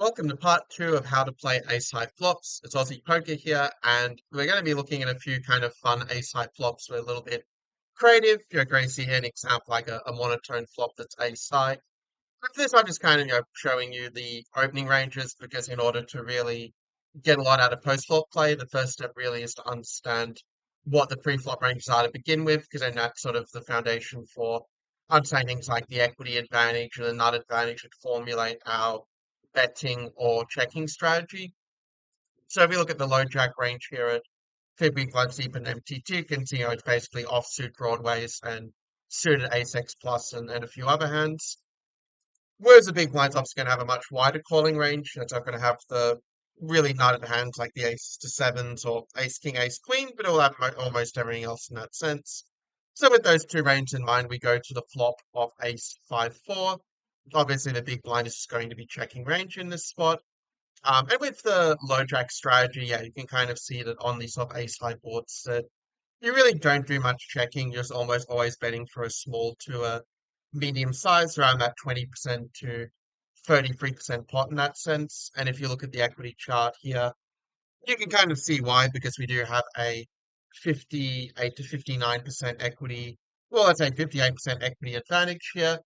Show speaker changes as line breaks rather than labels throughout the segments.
Welcome to part two of how to play ace-high flops. It's Aussie Poker here, and we're going to be looking at a few kind of fun ace-high flops. We're a little bit creative. You're going to see here an example like a monotone flop that's ace-high. For this, I'm just kind of showing you the opening ranges because in order to really get a lot out of post-flop play, the first step really is to understand what the pre-flop ranges are to begin with, because then that's sort of the foundation for understanding things like the equity advantage and the nut advantage to formulate our betting or checking strategy. So if we look at the low jack range here at Fib weak blood deep and MT2, you can see it's basically offsuit broadways and suited ace X plus and a few other hands. Whereas the big blind's obviously going to have a much wider calling range. It's not going to have the really nutted hands like the aces to sevens or ace king, ace queen, but it'll have almost everything else in that sense. So with those two ranges in mind, we go to the flop of ace 5-4. Obviously, the big blind is just going to be checking range in this spot. And with the low jack strategy, yeah, you can kind of see that on these sort of ace high boards that you really don't do much checking. You're just almost always betting for a small to a medium size, around that 20% to 33% pot in that sense. And if you look at the equity chart here, you can kind of see why, because we do have a 58 to 59% equity. Well, let's say 58% equity advantage here.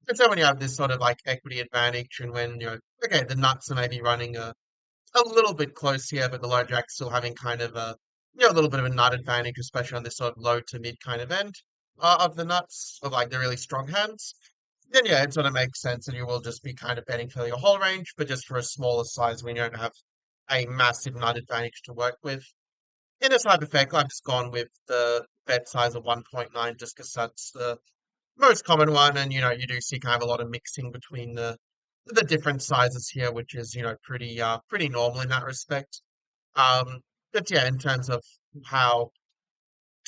And so when you have this sort of like equity advantage, and when okay, the nuts are maybe running a little bit close here, but the low jack's still having kind of a a little bit of a nut advantage, especially on this sort of low to mid kind of end of the nuts, of like the really strong hands. Then yeah, it sort of makes sense, and you will just be kind of betting for your whole range, but just for a smaller size when you don't have a massive nut advantage to work with. In this hypothetical, I've just gone with the bet size of 1.9 just because that's the most common one, and you do see kind of a lot of mixing between the different sizes here, which is pretty normal in that respect. Um, but yeah, in terms of how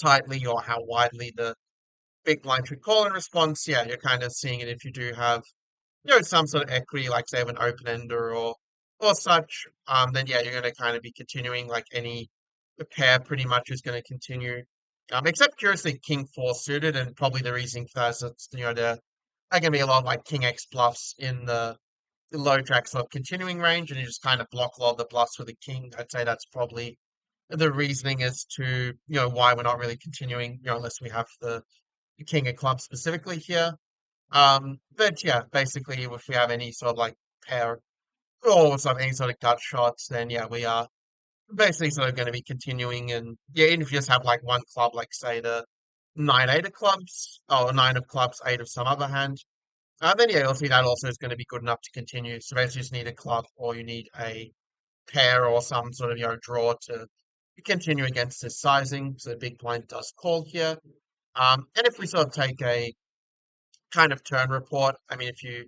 tightly or how widely the big blind should call in response, yeah, you're kind of seeing it if you do have some sort of equity, like say of an open ender or such. Then yeah, you're going to kind of be continuing like any the pair pretty much is going to continue. Except curiously, King four suited, and probably the reason for that is that there are going to be a lot of like King X bluffs in the low jack sort of continuing range, and you just kind of block a lot of the bluffs with a king. I'd say that's probably the reasoning as to why we're not really continuing, unless we have the king of clubs specifically here. But yeah, basically, if we have any sort of like pair or sort of any sort of gut shots, then yeah, we are basically sort of going to be continuing. And yeah, even if you just have like one club, like say the nine eight of clubs or nine of clubs, eight of some other hand, then yeah, you'll see that also is going to be good enough to continue. So basically, you just need a club or you need a pair or some sort of draw to continue against this sizing. So the big blind does call here. And if we sort of take a kind of turn report, I mean, if you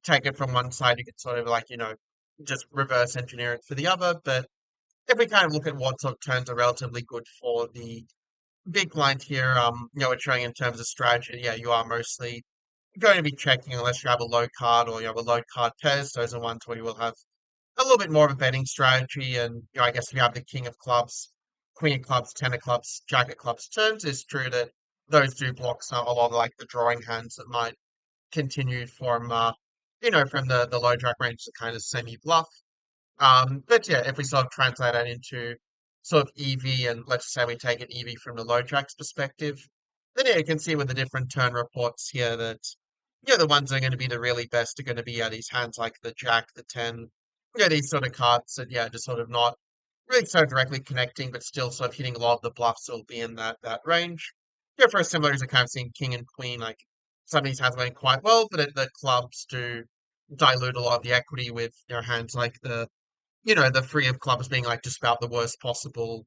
take it from one side, you can sort of like just reverse engineer it for the other. But if we kind of look at what sort of turns are relatively good for the big blind here, it's showing in terms of strategy, yeah, you are mostly going to be checking unless you have a low card or you have a low card pairs. Those are ones where you will have a little bit more of a betting strategy. And I guess if you have the king of clubs, queen of clubs, ten of clubs, jack of clubs turns, it's true that those do block some a lot of like the drawing hands that might continue from from the low jack range to kind of semi bluff. But yeah, if we sort of translate that into sort of EV, and let's say we take an EV from the low jack's perspective, then yeah, you can see with the different turn reports here that the ones that are going to be the really best are going to be these hands like the jack, the 10, these sort of cards that just sort of not really so directly connecting, but still sort of hitting a lot of the bluffs will be in that range. Yeah, for a similar as I kind of seeing king and queen, like some of these hands went quite well, but the clubs do dilute a lot of the equity with hands like the three of clubs being like just about the worst possible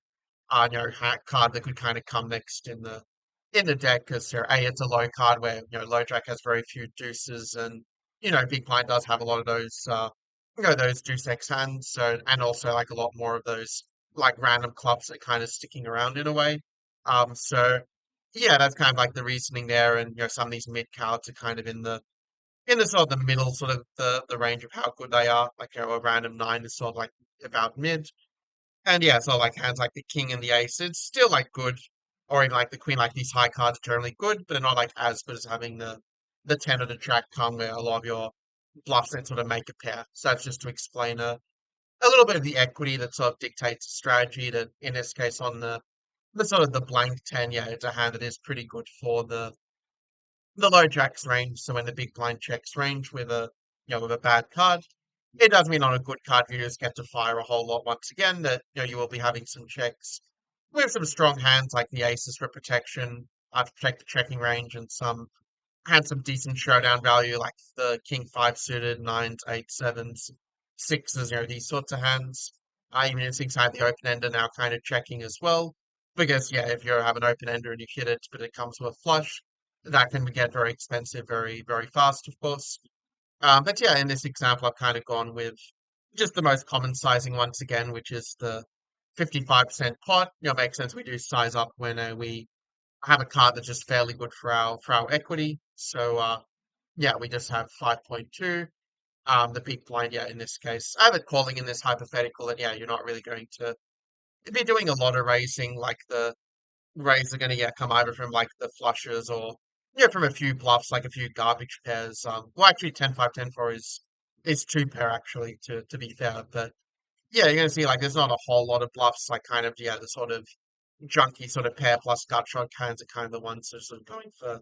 hack card that could kind of come next in the deck because it's a low card where low jack has very few deuces, and big blind does have a lot of those those deuce X hands, so and also like a lot more of those like random clubs that kind of sticking around in a way. So yeah, that's kind of like the reasoning there, and some of these mid cards are kind of in the sort of the middle, sort of the range of how good they are. Like a random nine is sort of like about mid, and yeah, so like hands like the king and the ace, it's still like good, or even like the queen. Like these high cards are generally good, but they're not like as good as having the ten or the jack come where a lot of your bluffs that sort of make a pair. So that's just to explain a little bit of the equity that sort of dictates the strategy that in this case on the sort of the blank 10, yeah, it's a hand that is pretty good for the low jacks range. So when the big blind checks range with a with a bad card, it does mean on a good card you just get to fire a whole lot once again that you will be having some checks with some strong hands like the aces for protection, to protect the checking range and some had some decent showdown value, like the king five suited, nines, eight, sevens, sixes, these sorts of hands. Even in six had the open ender now kind of checking as well. Because yeah, if you have an open ender and you hit it, but it comes with a flush, that can get very expensive very, very fast, of course. But yeah, in this example, I've kind of gone with just the most common sizing once again, which is the 55% pot. Makes sense. We do size up when we have a card that's just fairly good for our equity. So yeah, we just have 5.2. The big blind, yeah, in this case. I have it calling in this hypothetical that yeah, you're not really going to be doing a lot of raising, like the raise are gonna come either from like the flushes or from a few bluffs, like a few garbage pairs. Well actually 10-5-10-4 is two pair actually to be fair. But yeah, you're gonna see like there's not a whole lot of bluffs, like kind of the sort of junky sort of pair plus gut shot kinds are kind of the ones that are sort of going for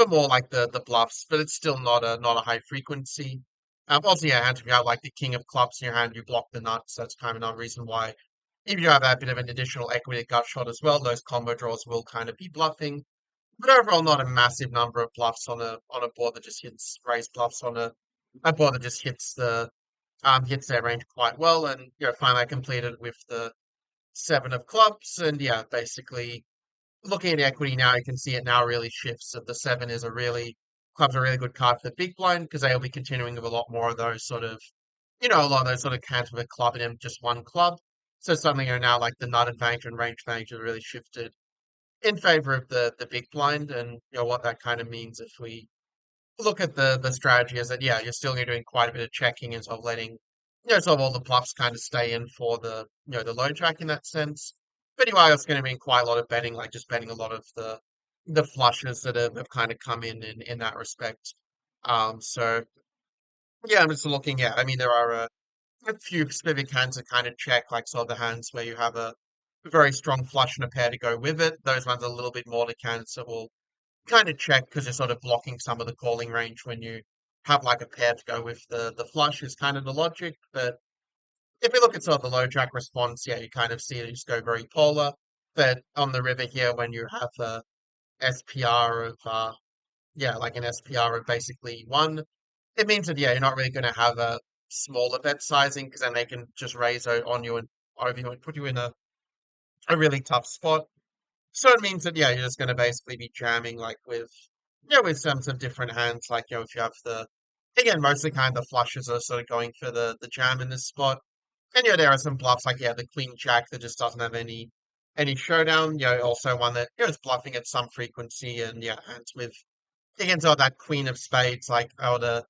more like the bluffs, but it's still not a high frequency. Also, yeah, hand if you have like the king of clubs in your hand, you block the nuts. That's kind of another reason why if you have a bit of an additional equity gut shot as well, those combo draws will kind of be bluffing. But overall, not a massive number of bluffs on a board that just hits raise bluffs on a board that just hits their range quite well. And finally I completed with the seven of clubs, and yeah, basically looking at equity now, you can see it now really shifts. That the seven is a really club's a really good card for the big blind because they'll be continuing with a lot more of those sort of a lot of those sort of hands with a club in them, just one club. So suddenly you're now like the nut advantage and range advantage are really shifted in favor of the big blind, and what that kind of means if we look at the strategy is that yeah, you're still doing quite a bit of checking and sort of letting sort of all the bluffs kind of stay in for the the low jack in that sense. But anyway, it's going to mean quite a lot of betting, like just betting a lot of the flushes that have kind of come in that respect. So yeah, I'm just looking at. I mean, there are a few specific hands that kind of check, like sort of the hands where you have a very strong flush and a pair to go with it. Those ones are a little bit more the candidates that will kind of check because you're sort of blocking some of the calling range when you have like a pair to go with the flush is kind of the logic. But if we look at sort of the low jack response, yeah, you kind of see it just go very polar. But on the river here, when you have a SPR of like an SPR of basically one, it means that yeah, you're not really going to have a smaller bet sizing because then they can just raise on you and over you and put you in a really tough spot. So it means that yeah, you're just going to basically be jamming like with with some different hands. Like if you have the again mostly kind of the flushes are sort of going for the jam in this spot. And there are some bluffs like yeah the queen jack that just doesn't have any showdown. Also one that is bluffing at some frequency and yeah hands with against all that queen of spades like the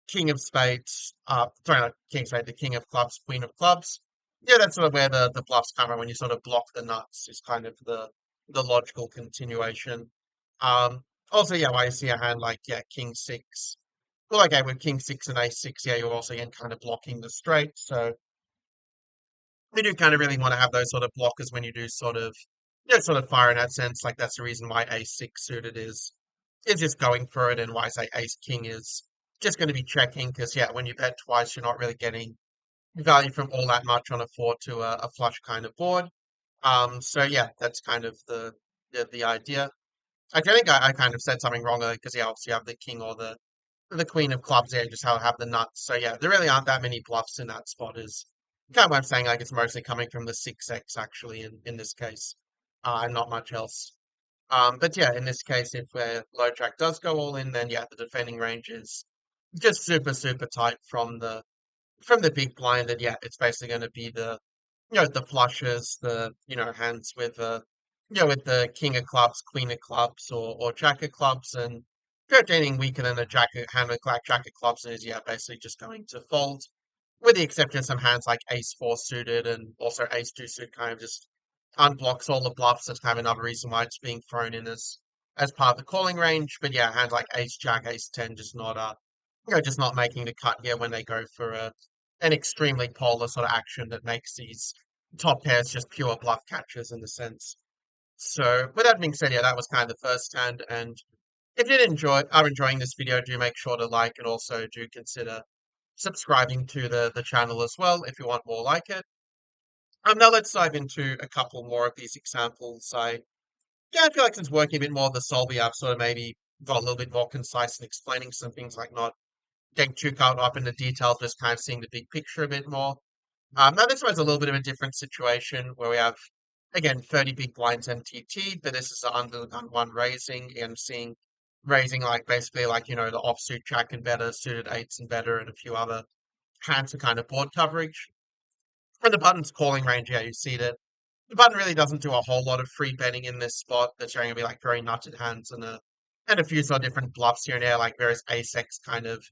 king of spades. Sorry, not king of spades, the king of clubs, queen of clubs. Yeah, that's sort of where the bluffs come in when you sort of block the nuts is kind of the logical continuation. Also, yeah, why you see a hand like yeah, king six. Well, okay, with king six and ace six, yeah, you're also again kind of blocking the straight. So we do kind of really want to have those sort of blockers when you do sort of sort of fire in that sense. Like that's the reason why ace six suited is just going for it, and why I say ace king is just going to be checking because yeah, when you bet twice, you're not really getting value from all that much on a four to a flush kind of board. So yeah, that's kind of the idea. I think I kind of said something wrong because yeah, obviously you have the king or the queen of clubs there, just how have the nuts. So yeah, there really aren't that many bluffs in that spot. Is kind of what I'm saying. Like it's mostly coming from the six X actually in this case, and not much else. But yeah, in this case, if low jack does go all in, then yeah, the defending range is just super tight from the big blind. And yeah, it's basically going to be the the flushes, the hands with with the king of clubs, queen of clubs, or jack of clubs, and if you're anything weaker than a hand with like jack of clubs is yeah, basically just going to fold. With the exception of some hands like ace four suited and also ace two suited kind of just unblocks all the bluffs. That's kind of another reason why it's being thrown in as part of the calling range. But yeah, hands like ace jack, ace ten, just not just not making the cut here when they go for an extremely polar sort of action that makes these top pairs just pure bluff catchers in the sense. So with that being said, yeah, that was kind of the first hand. And if you did are enjoying this video, do make sure to like and also do consider subscribing to the channel as well if you want more like it. Now let's dive into a couple more of these examples. I feel like since working a bit more of the Solvi, I've sort of maybe got a little bit more concise in explaining some things, like not getting too caught up in the details, just kind of seeing the big picture a bit more. Now this one's a little bit of a different situation where we have, again, 30 big blinds MTT, but this is the under the gun one raising and seeing raising like basically like, the offsuit jack and better, suited eights and better, and a few other hands for kind of board coverage. And the button's calling range, yeah, you see that the button really doesn't do a whole lot of free betting in this spot. There's going to be like very nutted hands and a few sort of different bluffs here and there, like various ace X kind of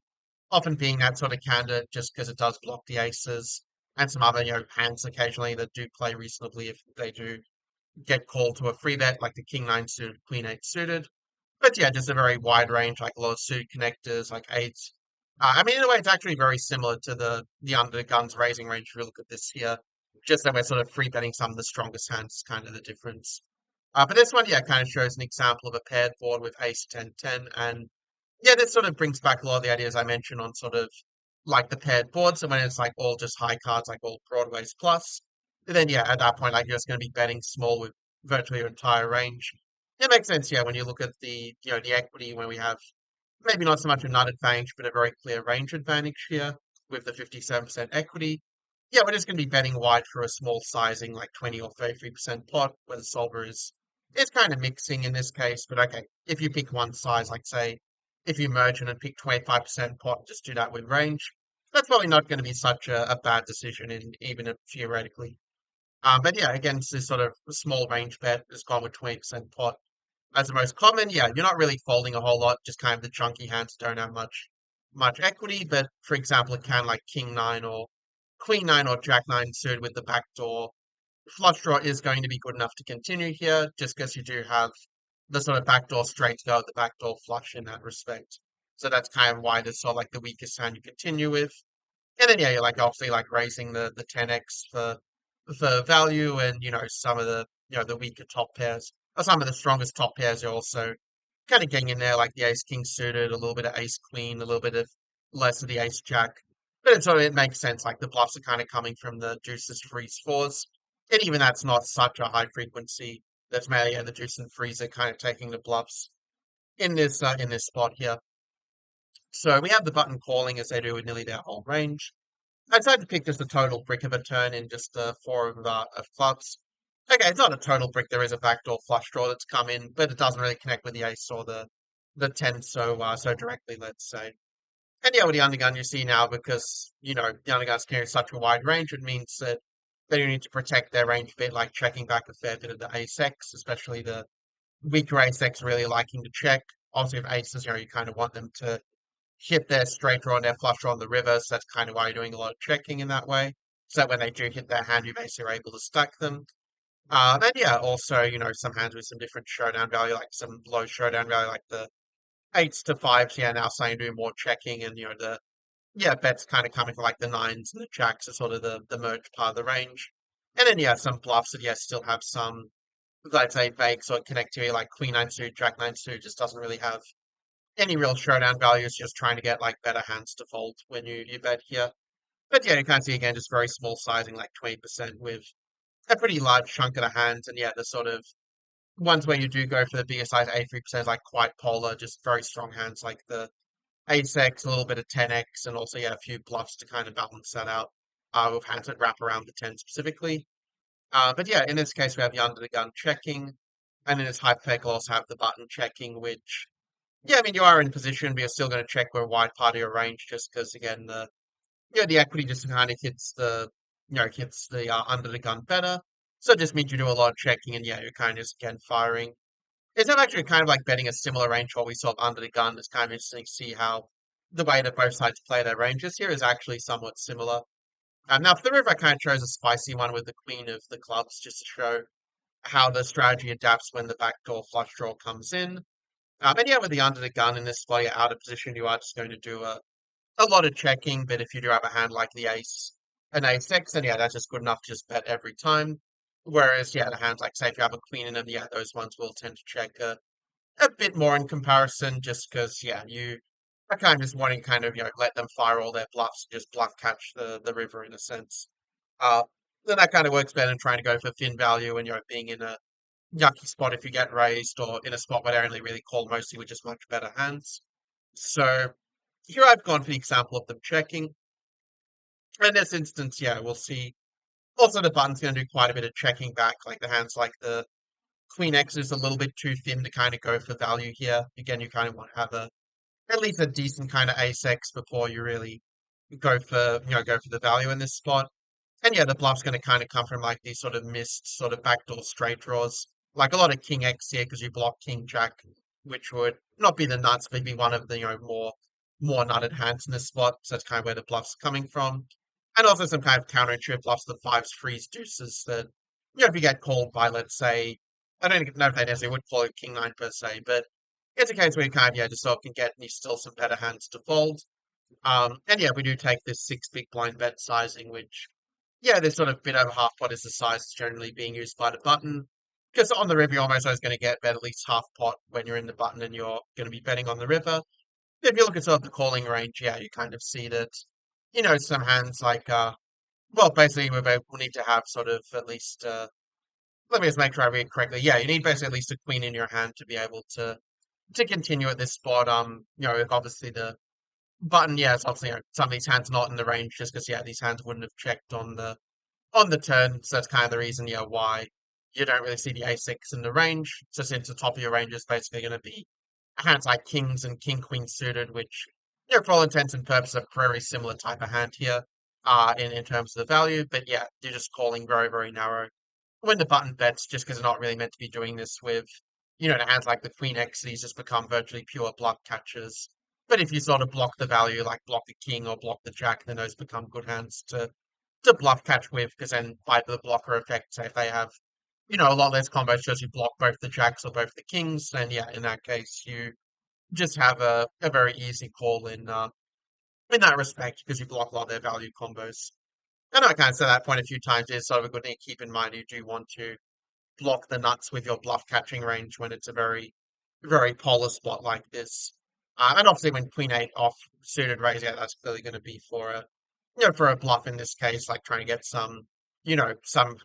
often being that sort of candidate just because it does block the aces and some other, hands occasionally that do play reasonably if they do get called to a free bet, like the king nine suited, queen eight suited. But yeah, just a very wide range, like a lot of suited connectors, like eights. I mean, in a way, it's actually very similar to the under the guns raising range. If you look at this here, just that we're sort of free betting some of the strongest hands, is kind of the difference. But this one, yeah, kind of shows an example of a paired board with ace 10 10, and yeah, this sort of brings back a lot of the ideas I mentioned on sort of like the paired boards, and when it's like all just high cards, like all broadways plus, then yeah, at that point, like you're just going to be betting small with virtually your entire range. It makes sense, yeah, when you look at the equity when we have maybe not so much a nut advantage, but a very clear range advantage here with the 57% equity. Yeah, we're just going to be betting wide for a small sizing, like 20 or 33% pot, where the solver is kind of mixing in this case. But okay, if you pick one size, like say, if you merge and pick 25% pot, just do that with range. That's probably not going to be such a bad decision, in even if theoretically. But yeah, against this sort of small range bet, it's gone with 20% pot as the most common. Yeah, you're not really folding a whole lot, just kind of the chunky hands don't have much equity. But for example, it can like king nine or queen nine or jack nine suited with the backdoor flush draw is going to be good enough to continue here, just because you do have the sort of backdoor straight to go with the backdoor flush in that respect. So that's kind of why this sort of like the weakest hand you continue with. And then yeah, you're like obviously like raising the 10x for value, and some of the weaker top pairs or some of the strongest top pairs are also kind of getting in there, like the ace king suited, a little bit of ace queen, a little bit of less of the ace jack. But it makes sense, like the bluffs are kind of coming from the deuces, frees, fours. And even that's not such a high frequency. That's mainly the deuce and frees are kind of taking the bluffs in this spot here. So we have the button calling as they do with nearly their whole range. I decided to pick just a total brick of a turn in just the four of clubs. Okay, it's not a total brick. There is a backdoor flush draw that's come in, but it doesn't really connect with the ace or the 10 so directly, let's say. And yeah, with the undergun you see now, because the undergun's carrying such a wide range, it means that they need to protect their range a bit, like checking back a fair bit of the ace X, especially the weaker ace X really liking to check. Also, if aces, you kind of want them to hit their straight draw and their flush draw on the river, so that's kind of why you're doing a lot of checking in that way. So that when they do hit their hand, you basically are able to stack them. And yeah, also, some hands with some different showdown value, like some low showdown value, like the eights to fives, yeah, now starting to do more checking, and bets kind of coming from like the nines and the jacks are sort of the merged part of the range. And then yeah, some bluffs that yeah still have some, let's say, vague sort of connectivity, like queen nine suit, jack nine suit just doesn't really have any real showdown value. It's just trying to get like better hands to fold when you bet here. But yeah, you can see again just very small sizing, like 20% with a pretty large chunk of the hands. And yeah, the sort of ones where you do go for the bigger size, 83% is like quite polar, just very strong hands like the ace X, a little bit of 10x, and also yeah, a few bluffs to kind of balance that out with hands that wrap around the 10 specifically. But yeah, in this case, we have the under the gun checking, and in this hypothetical, also have the button checking, which yeah, I mean, you are in position, but you're still going to check where wide part of your range, just because again, the equity just kind of hits the under the gun better. So it just means you do a lot of checking, and yeah, you're kind of just again firing. It's actually kind of like betting a similar range to what we saw under the gun. It's kind of interesting to see how the way that both sides play their ranges here is actually somewhat similar. Now for the river, I kind of chose a spicy one with the queen of the clubs, just to show how the strategy adapts when the backdoor flush draw comes in. And yeah, with the under the gun in this spot, you're out of position. You are just going to do a lot of checking, but if you do have a hand like the ace, an ace X, then yeah, that's just good enough to just bet every time. Whereas, yeah, the hands like, say, if you have a queen in them, yeah, those ones will tend to check a bit more in comparison, just because, yeah, you are kind of just wanting kind of, let them fire all their bluffs, just bluff catch the river in a sense. Uh, then that kind of works better than trying to go for thin value and, being in a yucky spot if you get raised or in a spot where they only really call mostly with just much better hands. So here I've gone for the example of them checking. In this instance, yeah, we'll see. Also, the button's going to do quite a bit of checking back, like the hands like the Queen X is a little bit too thin to kind of go for value here. Again, you kind of want to have at least a decent kind of ace X before you really go for the value in this spot. And yeah, the bluff's going to kind of come from like these sort of missed sort of backdoor straight draws, like a lot of King X here because you block King Jack, which would not be the nuts, but be one of the more nutted hands in this spot. So that's kind of where the bluff's coming from, and also some kind of counterintuitive bluffs, the fives, frees, deuces that if you get called by, let's say, I don't know if they necessarily would call it King Nine per se, but it's a case where you kind of just sort of can get these still some better hands to fold. And yeah, we do take this six big blind bet sizing, which, yeah, there's sort of bit over half pot is the size generally being used by the button. Because on the river, you're almost always going to get bet at least half pot when you're in the button and you're going to be betting on the river. If you look at sort of the calling range, yeah, you kind of see that, some hands like, well, basically, we'll need to have sort of at least, let me just make sure I read correctly. Yeah, you need basically at least a queen in your hand to be able to continue at this spot. If obviously the button, yeah, it's obviously some of these hands not in the range just because yeah, these hands wouldn't have checked on the turn. So that's kind of the reason, yeah, why you don't really see the a6 in the range. So since the top of your range is basically going to be hands like kings and king queen suited, which for all intents and purposes are very similar type of hand here, in terms of the value. But yeah, you're just calling very, very narrow when the button bets just because they're not really meant to be doing this with, the hands like the Queen X, these just become virtually pure bluff catchers. But if you sort of block the value, like block the king or block the jack, then those become good hands to bluff catch with, because then by the blocker effect, say if they have, a lot less combos, just you block both the jacks or both the kings, then yeah, in that case, you just have a very easy call in that respect, because you block a lot of their value combos. And I kind of said that point a few times is sort of a good thing to keep in mind. You do want to block the nuts with your bluff catching range when it's a very, very polar spot like this. And obviously when Queen 8 off suited raise, yeah, that's clearly going to be for for a bluff in this case, like trying to get some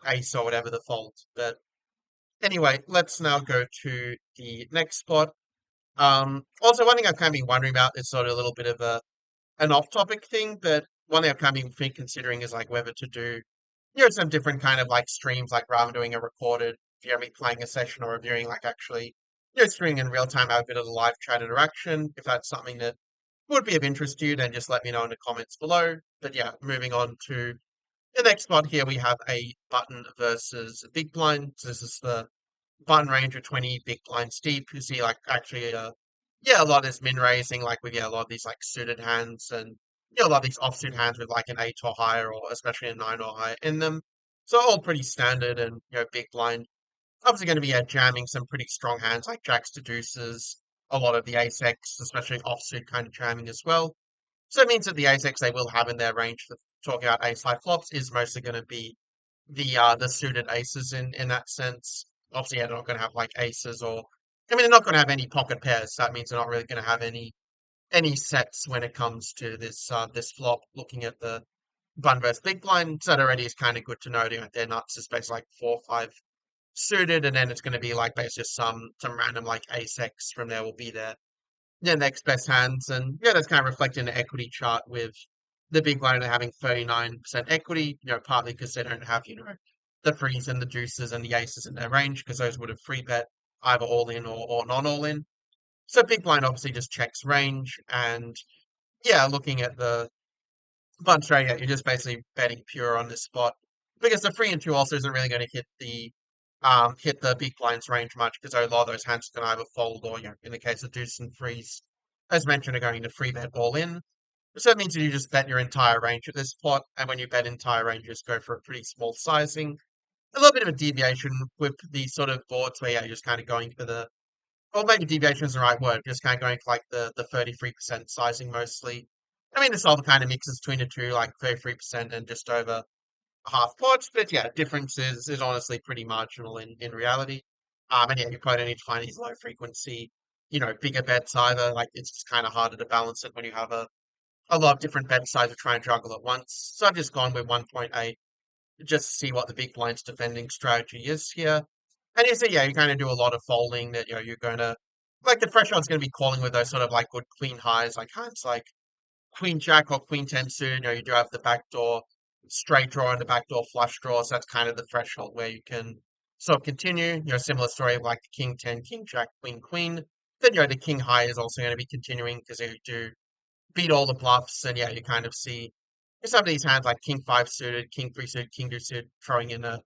ace or whatever the fault. But anyway, let's now go to the next spot. Also one thing I've kind of been wondering about is sort of a little bit of an off-topic thing, but one thing I've kind of been considering is like whether to do, some different kind of like streams, like rather than doing a recorded, if you're me playing a session or reviewing, like actually, streaming in real time, have a bit of the live chat interaction. If that's something that would be of interest to you, then just let me know in the comments below. But yeah, moving on to the next spot here, we have a button versus a big blind. So this is the button range of 20 big blinds deep. You see like actually yeah, a lot of this min raising, like with a lot of these like suited hands and a lot of these offsuit hands with like an eight or higher, or especially a nine or higher in them. So all pretty standard and big blind. Obviously going to be jamming some pretty strong hands like jacks to deuces, a lot of the ace X, especially offsuit kind of jamming as well. So it means that the ace X they will have in their range for talking about ace high flops is mostly going to be the suited aces in that sense. Obviously, yeah, they're not going to have like aces or I mean, they're not going to have any pocket pairs. So that means they're not really going to have any sets when it comes to this flop. Looking at the button versus big blind, so that already is kind of good to know. Their nuts is basically like 4 or 5 suited, and then it's going to be like basically just some random like ace X from there will be their next best hands, and yeah, that's kind of reflected in the equity chart with the big blind having 39% equity. Partly because they don't have the threes and the deuces and the aces in their range, because those would have free bet either all in or non all in. So big blind obviously just checks range, and yeah, looking at the button straight, yeah, you're just basically betting pure on this spot because the 3 and 2 also isn't really going to hit the big blind's range much, because a lot of those hands can either fold or in the case of deuce and threes, as mentioned, are going to free bet all in. So that means that you just bet your entire range at this spot, and when you bet entire range, you just go for a pretty small sizing. A little bit of a deviation with these sort of boards where yeah, you're just kind of going for or maybe deviation is the right word, just kind of going for like the 33% sizing mostly. I mean, the solver kind of mixes between the two, like 33% and just over half pots, but yeah, difference is honestly pretty marginal in reality. And yeah, you probably don't need to find these low frequency, bigger bets either. Like it's just kind of harder to balance it when you have a lot of different bet sizes to try and juggle at once. So I've just gone with 1.8 just to see what the big blind's defending strategy is here. And you see, yeah, you kind of do a lot of folding that, you're going to, like the threshold's going to be calling with those sort of like good queen highs, like hands like queen jack or queen 10 suited. You do have the backdoor straight draw and the backdoor flush draw. So that's kind of the threshold where you can sort of continue. Similar story of like the king 10, king jack, queen, queen. Then, the king high is also going to be continuing because you do beat all the bluffs. And yeah, you kind of see some of these hands like king 5 suited, king 3 suited, king 2 suited, throwing in a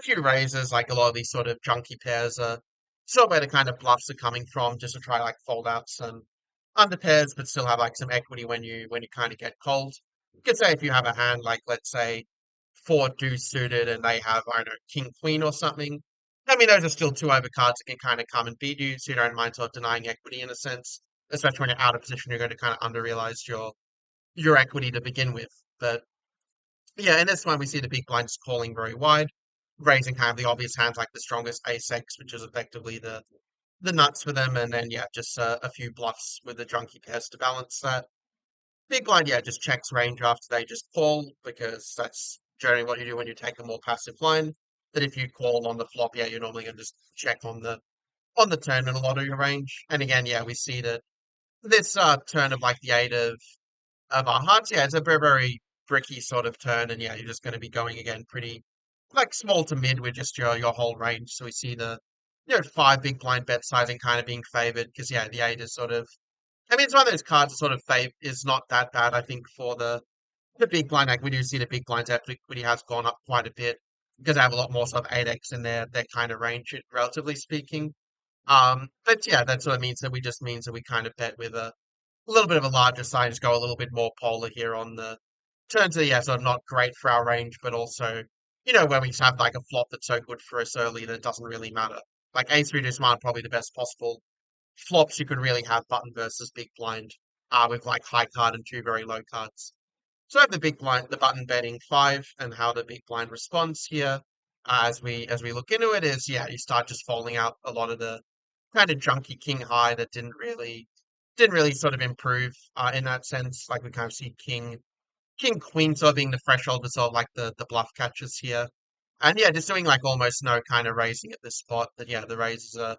few raises. Like a lot of these sort of junky pairs are sort of where the kind of bluffs are coming from just to try like fold out some under pairs, but still have like some equity when you kind of get cold. You could say if you have a hand like let's say four deuce suited and they have I don't know king queen or something. I mean those are still two overcards that can kind of come and beat you, so you don't mind sort of denying equity in a sense. Especially when you're out of position, you're going to kind of under realize your equity to begin with. But yeah, in this one we see the big blind just calling very wide, raising kind of the obvious hands like the strongest ace X, which is effectively the nuts for them, and then yeah, just a few bluffs with the junky pairs to balance that. Big blind, yeah, just checks range after they just call because that's generally what you do when you take a more passive line. That if you call on the flop, yeah, you're normally gonna just check on the turn in a lot of your range. And again, yeah, we see that this turn of like the eight of our hearts, yeah, it's a very very bricky sort of turn, and yeah, you're just going to be going again pretty like small to mid with just your whole range. So we see the five big blind bet sizing kind of being favored because yeah, the eight is sort of. I mean, it's one of those cards that sort of is not that bad. I think for the big blind, like we do see the big blind's equity has gone up quite a bit because they have a lot more sort of eight X in their kind of range, relatively speaking. But yeah, that sort of means that we just means that we kind of bet with a little bit of a larger size, go a little bit more polar here on the turns are yeah, sort of not great for our range, but also, where we just have like a flop that's so good for us early that it doesn't really matter. Like ace three to smart, probably the best possible flops you could really have button versus big blind, with like high card and two very low cards. So I have the big blind, the button betting five, and how the big blind responds here. As we look into it, is yeah, you start just folding out a lot of the kind of junky king high that didn't really sort of improve in that sense. Like we kind of see king queen sort of being the threshold to sort of like the bluff catches here. And yeah, just doing like almost no kind of raising at this spot. That yeah, the raises are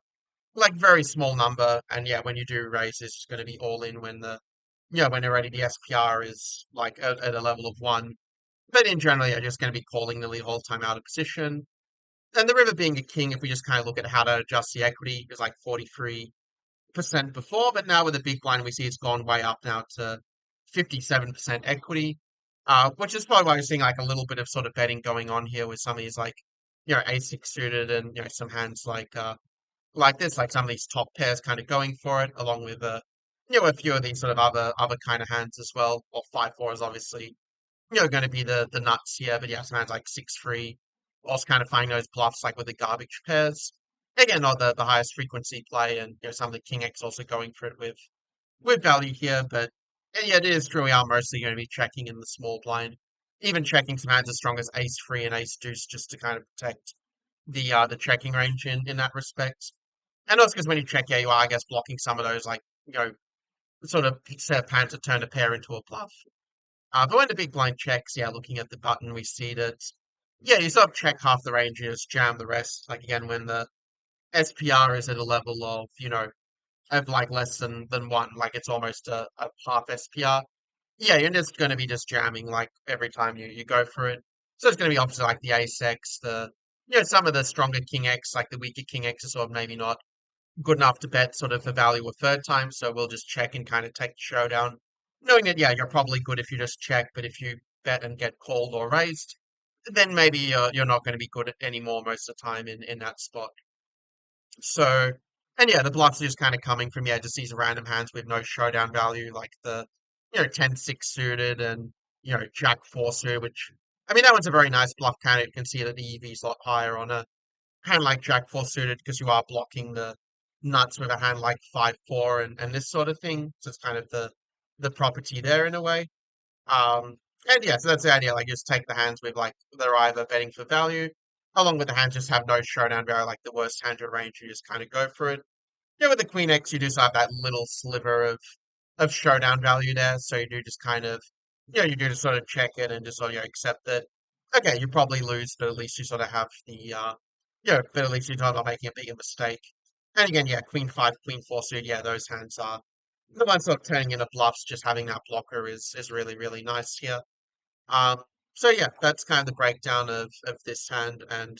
like very small number. And yeah, when you do raise, it's going to be all in when when already the SPR is like at a level of one. But in general, you're just going to be calling the whole time out of position. And the river being a king, if we just kind of look at how to adjust the equity, it was like 43% before, but now with the big blind, we see it's gone way up now to 57% equity, which is probably why we're seeing like a little bit of sort of betting going on here with some of these like, a6 suited and, some hands like this, like some of these top pairs kind of going for it, along with, a few of these sort of other kind of hands as well. Well, 5-4 is obviously, going to be the nuts here, but yeah, some hands like 6-3, also kind of finding those bluffs like with the garbage pairs. Again, not the highest frequency play, and some of the King X also going for it with value here, but yeah, it is true we are mostly going to be checking in the small blind, even checking some hands as strong as Ace Three and Ace Deuce just to kind of protect the checking range in that respect. And also because when you check, yeah, you are I guess blocking some of those like sort of set of hands to turn a pair into a bluff. But when the big blind checks, yeah, looking at the button, we see that yeah, you sort of check half the ranges, jam the rest. Like again, when the SPR is at a level of like less than one, like it's almost a half SPR. Yeah, you're just going to be just jamming like every time you go for it. So it's going to be opposite like the Ace X, the some of the stronger King X, like the weaker King X is sort of maybe not good enough to bet sort of for value a third time. So we'll just check and kind of take the showdown, knowing that yeah, you're probably good if you just check, but if you bet and get called or raised, then maybe you're not going to be good anymore most of the time in that spot. So, and yeah, the bluffs are just kind of coming from, yeah, just these random hands with no showdown value, like the, 10-6 suited and, Jack 4 suited, which, I mean, that one's a very nice bluff candidate. You can see that the EV is a lot higher on a hand like Jack 4 suited because you are blocking the nuts with a hand like 5-4 and this sort of thing. So it's kind of the property there in a way. Um, and yeah, so that's the idea. Like, just take the hands with like they're either betting for value, along with the hands just have no showdown value, like the worst hand to range. You just kind of go for it. Yeah, with the Queen X, you just have that little sliver of showdown value there. So you do just kind of, you do just sort of check it and just sort of accept that. Okay, you probably lose, but at least you sort of have the, but at least you're not making a bigger mistake. And again, yeah, Queen Five, Queen Four suit, yeah, those hands are the ones sort of turning into bluffs. Just having that blocker is really really nice here. Um, so yeah, that's kind of the breakdown of this hand, and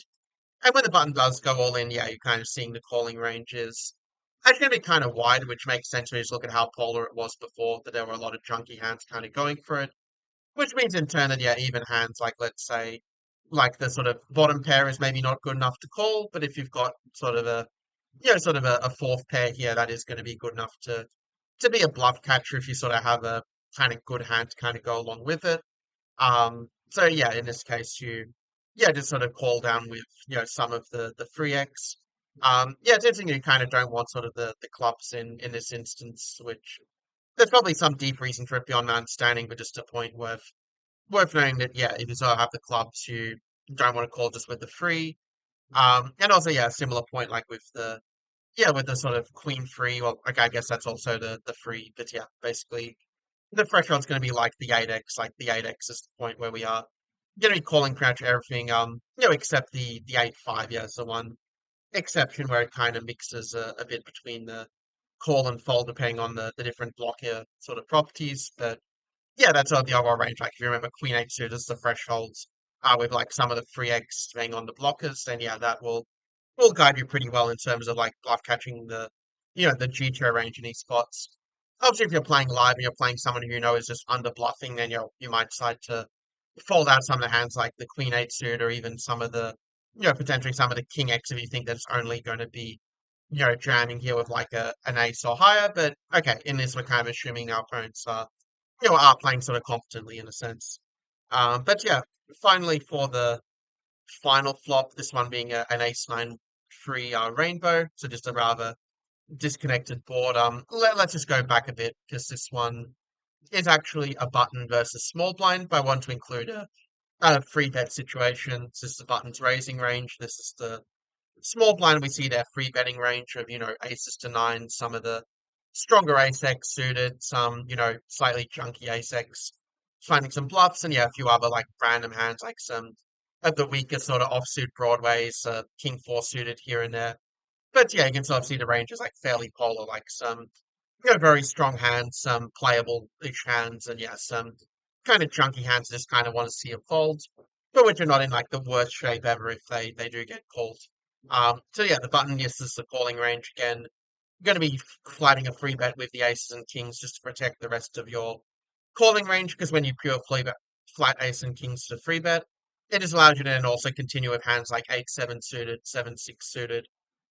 when the button does go all in, yeah, you're kind of seeing the calling ranges. It's going to be kind of wide, which makes sense when you just look at how polar it was before, that there were a lot of junky hands kind of going for it. Which means in turn that, yeah, even hands like, let's say, like the sort of bottom pair is maybe not good enough to call, but if you've got sort of a fourth pair here, that is going to be good enough to be a bluff catcher if you sort of have a kind of good hand to kind of go along with it. So yeah, in this case, just sort of call down with, some of the free X. Yeah, it's interesting you kind of don't want sort of the clubs in this instance, which there's probably some deep reason for it beyond my understanding, but just a point worth knowing that, yeah, if you sort of have the clubs, you don't want to call just with the free. And also, yeah, a similar point like with the sort of queen free. Well, okay, I guess that's also the free, but yeah, basically the threshold's going to be like the 8x. Like the 8x is the point where we are going to be calling pretty much everything, except the 8-5. Yeah, is the one exception where it kind of mixes a bit between the call and fold depending on the different blocker sort of properties. But yeah, that's the overall range. Like if you remember Queen 8 suited is the thresholds, with like some of the free eggs being on the blockers, then yeah, that will guide you pretty well in terms of like bluff catching the GTO range in these spots. Obviously, if you're playing live and you're playing someone who you know is just under bluffing, then you might decide to fold out some of the hands like the Queen 8 suit or even some of the potentially some of the King X if you think that it's only going to be jamming here with like an ace or higher. But okay, in this we're kind of assuming our opponents are playing sort of competently in a sense. But yeah, finally for the final flop, this one being an ace nine free rainbow, so just a rather disconnected board. Let's just go back a bit because this one is actually a button versus small blind, but I want to include a free bet situation. So this is the button's raising range. This is the small blind. We see their free betting range of aces to nines, some of the stronger ace X suited, some slightly chunky ace X, finding some bluffs, and yeah, a few other like random hands, like some of the weaker sort of offsuit broadways, king four suited here and there. But yeah, you can sort of see the range is like fairly polar, like some very strong hands, some playable-ish hands, and yeah, some kind of chunky hands just kind of want to see a fold, but which are not in like the worst shape ever if they do get called. So yeah, the button, yes, is the calling range again. Going to be flatting a free bet with the aces and kings just to protect the rest of your calling range, because when you pure free bet flat ace and kings to free bet, it just allows you to then also continue with hands like 8-7 suited, 7-6 suited,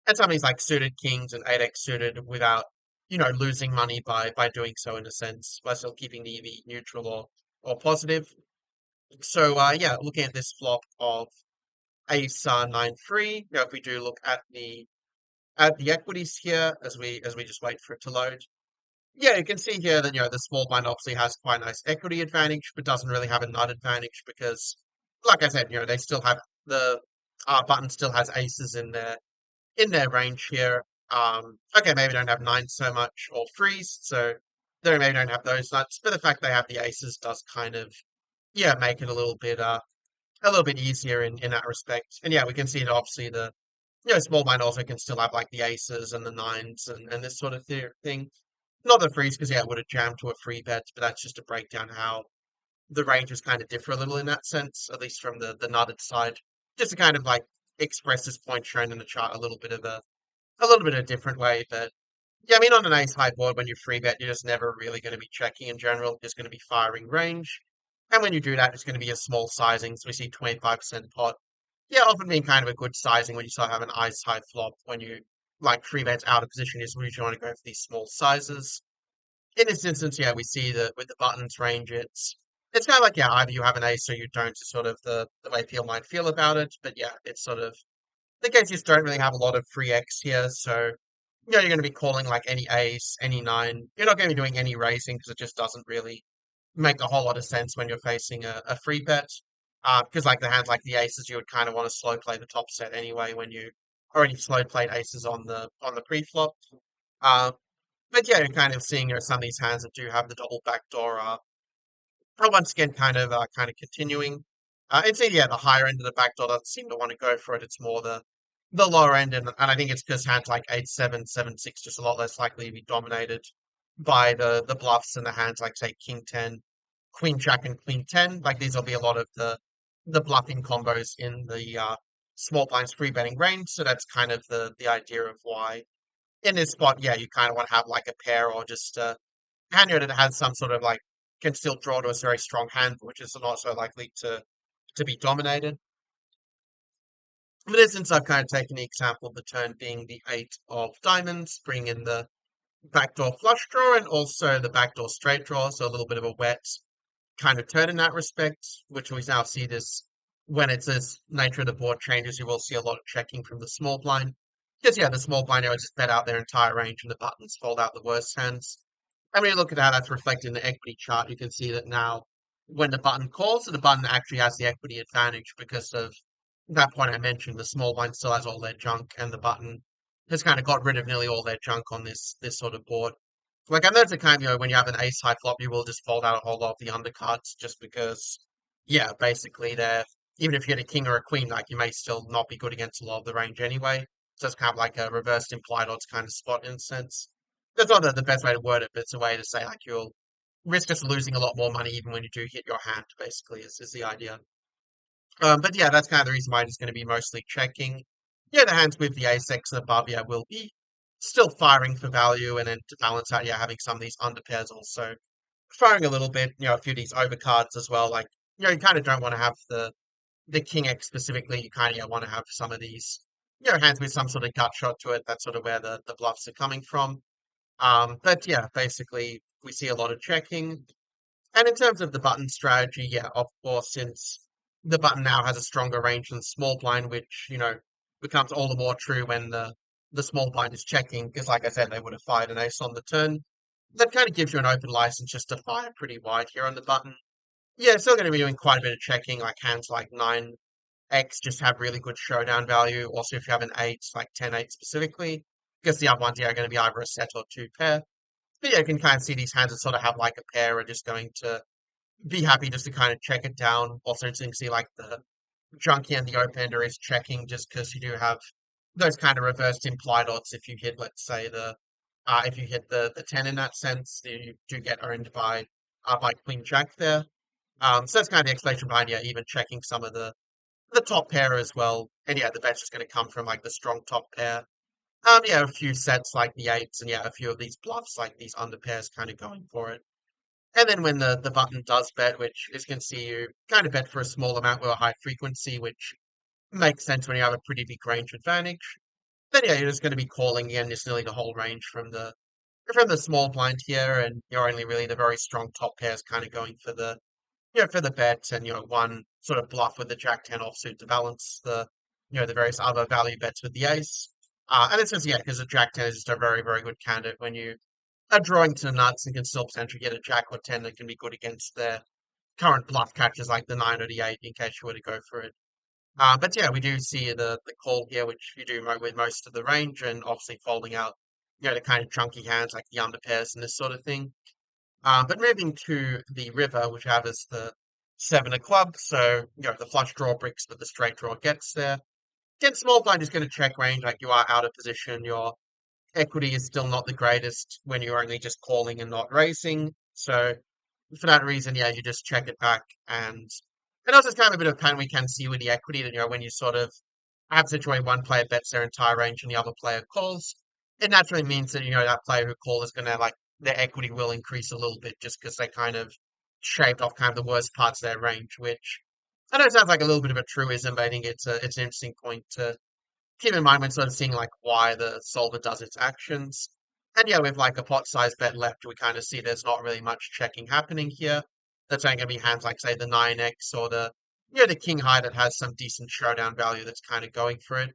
and some of these like suited kings and 8x suited without, losing money by doing so in a sense, by still keeping the EV neutral or positive. So yeah, looking at this flop of ace 9-3, if we do look at the equities here as we just wait for it to load. Yeah, you can see here that the small blind obviously has quite a nice equity advantage, but doesn't really have a nut advantage because, like I said, they still have the button still has aces in their range here. Okay, maybe don't have nines so much or threes, so they maybe don't have those nuts, but the fact they have the aces does kind of make it a little bit easier in that respect. And yeah, we can see that obviously the small blind also can still have like the aces and the nines and this sort of thing. Not the freeze because yeah, it would have jammed to a free bet, but that's just to break down how the ranges kind of differ a little in that sense, at least from the nutted side, just to kind of like express this point shown in the chart a little bit of a different way. But yeah, I mean, on an ace high board, when you free bet, you're just never really going to be checking in general. You're just going to be firing range. And when you do that, it's going to be a small sizing. So we see 25% pot. Yeah, often being kind of a good sizing when you start having an ice high flop. When you like free bets out of position, is usually want to go for these small sizes. In this instance, yeah, we see that with the buttons range, it's kind of like, yeah, either you have an ace or you don't, is sort of the way people might feel about it. But yeah, it's sort of the case you just don't really have a lot of free X here, so you're going to be calling like any ace, any nine. You're not going to be doing any raising because it just doesn't really make a whole lot of sense when you're facing a free bet. Because like the hands like the aces, you would kind of want to slow play the top set anyway when you already slow played aces on the pre-flop. Uh, but yeah, you're kind of seeing some of these hands that do have the double backdoor are once again kind of continuing. It's yeah, the higher end of the backdoor doesn't seem to want to go for it. It's more the lower end, and I think it's because hands like 8-7, 7-6 just a lot less likely to be dominated by the bluffs and the hands like say King 10, Queen Jack, and Queen 10. Like these will be a lot of the bluffing combos in the small blinds free betting range. So that's kind of the idea of why in this spot, yeah, you kind of want to have like a pair or just hand that has some sort of like can still draw to a very strong hand, which is not so likely to be dominated. For instance, I've kind of taken the example of the turn being the eight of diamonds, bring in the backdoor flush draw and also the backdoor straight draw, so a little bit of a wet kind of turn in that respect, which we now see this when it's this nature of the board changes, you will see a lot of checking from the small blind. Because yeah, the small blind arrows just bet out their entire range and the buttons fold out the worst hands. And when you look at how that's reflected in the equity chart, you can see that now when the button calls, the button actually has the equity advantage because of that point I mentioned. The small blind still has all their junk, and the button has kind of got rid of nearly all their junk on this sort of board. Like I know it's a kind of, when you have an ace high flop, you will just fold out a whole lot of the undercards just because, yeah, basically they're even if you get a king or a queen, like you may still not be good against a lot of the range anyway. So it's kind of like a reversed implied odds kind of spot in a sense. That's not the best way to word it, but it's a way to say like you'll risk just losing a lot more money even when you do hit your hand, basically, is the idea. But yeah, that's kind of the reason why it's going to be mostly checking. Yeah, the hands with the ace X and above, yeah, will be still firing for value, and then to balance out, yeah, having some of these under pairs also firing a little bit, a few of these overcards as well. Like, you kind of don't want to have the king X specifically. You kind of want to have some of these, hands with some sort of gut shot to it. That's sort of where the bluffs are coming from. But yeah, basically we see a lot of checking. And in terms of the button strategy, yeah, of course, since the button now has a stronger range than small blind, which, becomes all the more true when the small blind is checking, because like I said, they would have fired an ace on the turn. That kind of gives you an open license just to fire pretty wide here on the button. Yeah, still going to be doing quite a bit of checking, like hands like 9x just have really good showdown value. Also, if you have an 8, like 10-8 specifically, because the other ones here are going to be either a set or two pair. But yeah, you can kind of see these hands that sort of have like a pair are just going to be happy just to kind of check it down. Also, you can see like the junkie and the open-ender is checking just because you do have those kind of reversed implied odds if you hit, let's say, if you hit the 10 in that sense, you do get owned by Queen Jack there. So that's kind of the explanation behind, yeah, even checking some of the top pair as well. And yeah, the bet's just going to come from like the strong top pair. Yeah, a few sets like the eights, and yeah, a few of these bluffs like these under pairs kind of going for it. And then when the button does bet, which is going to see you kind of bet for a small amount with a high frequency, which makes sense when you have a pretty big range advantage. Then yeah, you're just going to be calling in just nearly the whole range from the small blind here, and you're only really the very strong top pairs kind of going for for the bet, and one sort of bluff with the Jack 10 offsuit to balance the various other value bets with the ace. And it says yeah, because the Jack 10 is just a very, very good candidate when you are drawing to the nuts and can still potentially get a Jack or 10 that can be good against their current bluff catches like the 9 or the 8 in case you were to go for it. But yeah, we do see the call here, which you do with most of the range, and obviously folding out, the kind of chunky hands like the under pairs and this sort of thing. But moving to the river, which have as the 7 of clubs, so the flush draw bricks, but the straight draw gets there. Again, small blind is going to check range, like you are out of position. Your equity is still not the greatest when you're only just calling and not racing. So for that reason, yeah, you just check it back, and also it's kind of a bit of pain we can see with the equity that when you sort of have a situation one player bets their entire range and the other player calls, it naturally means that that player who called is going to like their equity will increase a little bit just because they kind of shaved off kind of the worst parts of their range, which I know it sounds like a little bit of a truism, but I think it's an interesting point to keep in mind when sort of seeing like why the solver does its actions. And yeah, with like a pot size bet left, we kind of see there's not really much checking happening here. That's only going to be hands like say the 9x or the the king high that has some decent showdown value that's kind of going for it.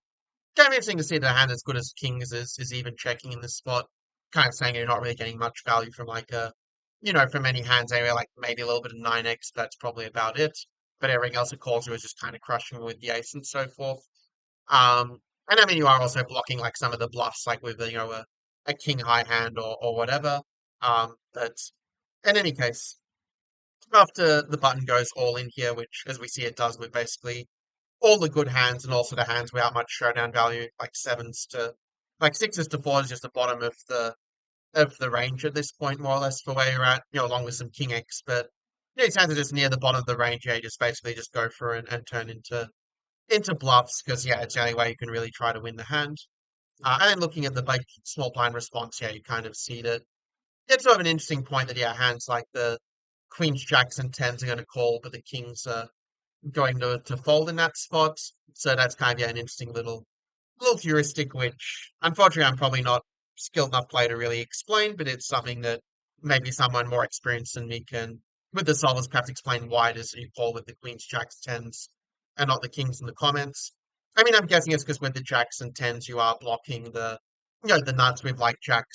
kind of interesting to see that a hand as good as kings is even checking in this spot. Kind of saying you're not really getting much value from like from any hands anyway, like maybe a little bit of 9x, that's probably about it. But everything else it calls you is just kind of crushing with the ace and so forth. Um, and I mean, you are also blocking like some of the bluffs, like with a king high hand or whatever. But in any case, after the button goes all in here, which as we see it does with basically all the good hands and also the hands without much showdown value, like sevens to like sixes to fours, just the bottom of the range at this point, more or less, for where you're at, along with some king X. But these hands are just near the bottom of the range, yeah, you just basically just go for it and turn into bluffs, because yeah, it's the only way you can really try to win the hand. And then looking at the big small blind response, yeah, you kind of see that it's sort of an interesting point that yeah, hands like the queens, jacks, and tens are going to call, but the kings are going to fold in that spot. So that's kind of yeah, an interesting little heuristic, which unfortunately I'm probably not skilled enough player to really explain, but it's something that maybe someone more experienced than me can, with the solvers, perhaps explain why it is that you call with the queens, jacks, tens, and not the kings in the comments. I mean, I'm guessing it's because with the jacks and tens, you are blocking the nuts with like jack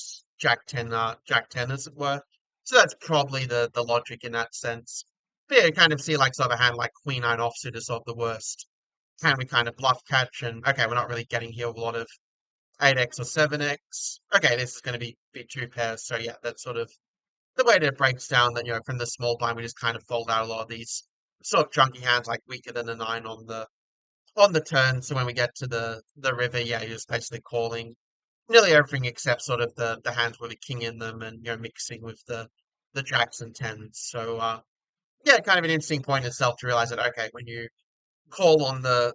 ten, as it were. So that's probably the logic in that sense. But yeah, you kind of see like sort of a hand like queen nine offsuit is sort of the worst. Can we kind of bluff catch? And okay, we're not really getting here with a lot of 8x or 7x. Okay, this is going to be two pairs. So yeah, that's sort of the way that it breaks down that, from the small blind, we just kind of fold out a lot of these sort of chunky hands like weaker than a nine on the turn. So when we get to the river, yeah, you're just basically calling nearly everything except sort of the hands with a king in them and mixing with the jacks and tens. So yeah, kind of an interesting point itself to realize that okay, when you call on the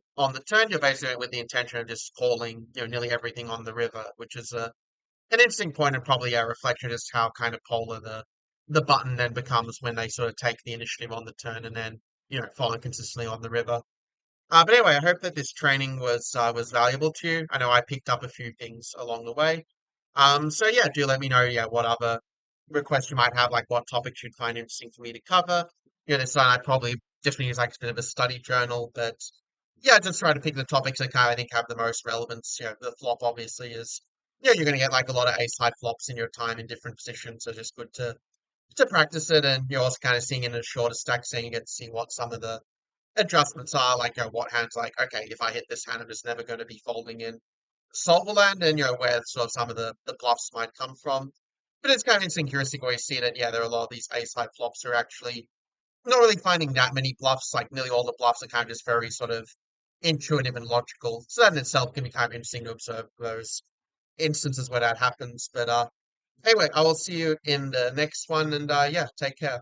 turn, you're basically with the intention of just calling, nearly everything on the river, which is an interesting point and probably a reflection as to how kind of polar the button then becomes when they sort of take the initiative on the turn and then follow consistently on the river. But anyway, I hope that this training was valuable to you. I know I picked up a few things along the way. So yeah, do let me know, yeah, what other requests you might have, like what topics you'd find interesting for me to cover. This one I probably definitely use like a bit of a study journal, but yeah, just try to pick the topics that kind of I think have the most relevance. The flop obviously is, you're going to get like a lot of ace high flops in your time in different positions, so just good to practice it, and you're also kind of seeing in a shorter stack, so you get to see what some of the adjustments are, like what hands like, okay, if I hit this hand, I'm just never going to be folding in Solverland, and where sort of some of the bluffs might come from. But it's kind of interesting heuristic where you see that, yeah, there are a lot of these ace high flops are actually not really finding that many bluffs. Like nearly all the bluffs are kind of just very sort of intuitive and logical. So that in itself can be kind of interesting to observe those instances where that happens. But anyway, I will see you in the next one, and yeah, take care.